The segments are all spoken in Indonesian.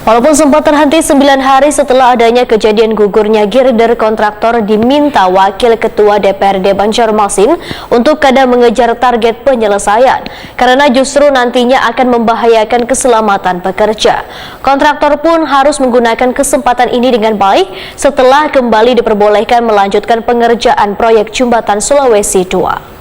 Walaupun sempat terhenti 9 hari setelah adanya kejadian gugurnya girder kontraktor, diminta Wakil Ketua DPRD Banjarmasin untuk kadang mengejar target penyelesaian karena justru nantinya akan membahayakan keselamatan pekerja. Kontraktor pun harus menggunakan kesempatan ini dengan baik setelah kembali diperbolehkan melanjutkan pengerjaan proyek jembatan Sulawesi II.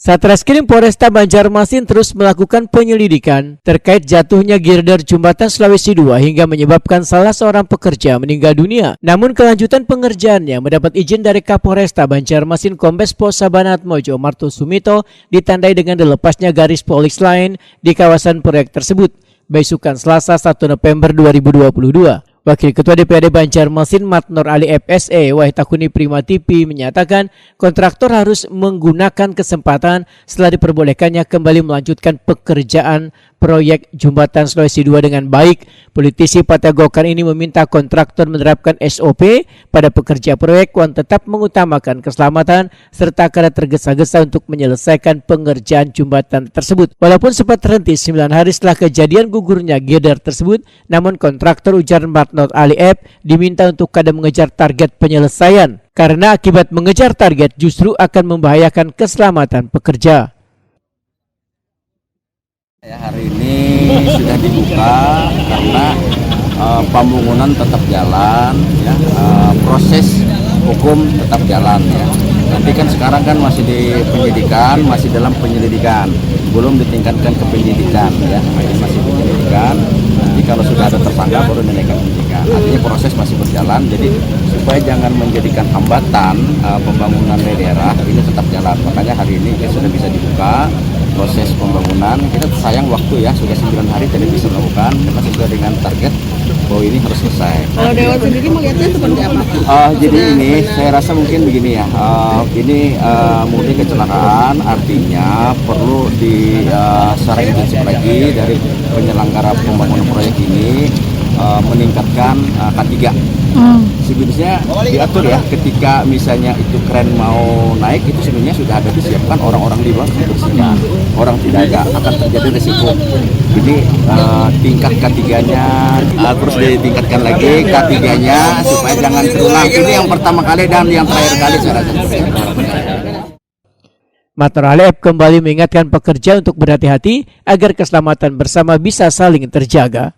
Satreskrim Polresta Banjarmasin terus melakukan penyelidikan terkait jatuhnya girder jembatan Sulawesi II hingga menyebabkan salah seorang pekerja meninggal dunia. Namun kelanjutan pengerjaannya mendapat izin dari Kapolresta Banjarmasin Kombes Pol Sabanatmojo Marto Sumito ditandai dengan dilepasnya garis polis lain di kawasan proyek tersebut. Besukan Selasa 1 November 2022. Wakil Ketua DPRD Banjarmasin Matnor Ali FSE Wahitakuni Prima TV menyatakan kontraktor harus menggunakan kesempatan setelah diperbolehkannya kembali melanjutkan pekerjaan proyek jembatan Sulawesi II dengan baik. Politisi Partai Golkar ini meminta kontraktor menerapkan SOP pada pekerja proyek yang tetap mengutamakan keselamatan serta karena tergesa-gesa untuk menyelesaikan pengerjaan jembatan tersebut. Walaupun sempat terhenti 9 hari setelah kejadian gugurnya girder tersebut, namun kontraktor ujar Matnor Ali F diminta untuk kadang mengejar target penyelesaian karena akibat mengejar target justru akan membahayakan keselamatan pekerja. Ya, hari ini sudah dibuka karena pembangunan tetap jalan, ya, proses hukum tetap jalan. Ya. Nanti kan sekarang kan masih di penyidikan, masih dalam penyelidikan, belum ditingkatkan ke penyidikan, ya, masih penyelidikan. Nanti kalau sudah ada tersangka baru dinaikkan penyidikan. Artinya proses masih berjalan, jadi supaya jangan menjadikan hambatan pembangunan daerah ini tetap jalan. Makanya hari ini sudah bisa dibuka proses pembangunan. Kita sayang waktu ya, sudah 9 hari tidak bisa melakukan karena sesuai dengan target bahwa ini harus selesai. Kalau Dewan sendiri melihatnya seperti apa? Jadi ini saya rasa mungkin begini ya, ini murni kecelakaan, artinya perlu secara intensif lagi dari penyelenggara pembangunan proyek ini meningkatkan K3. Sebenarnya diatur ya, ketika misalnya itu kren mau naik itu sebenarnya sudah ada disiapkan orang-orang di bawah bersihkan, orang tidak akan terjadi resiko. Jadi tingkat K3-nya terus ditingkatkan lagi K3-nya supaya jangan terulang. Ini yang pertama kali dan yang terakhir kali saya rasa. Matnor Ali F kembali mengingatkan pekerja untuk berhati-hati agar keselamatan bersama bisa saling terjaga.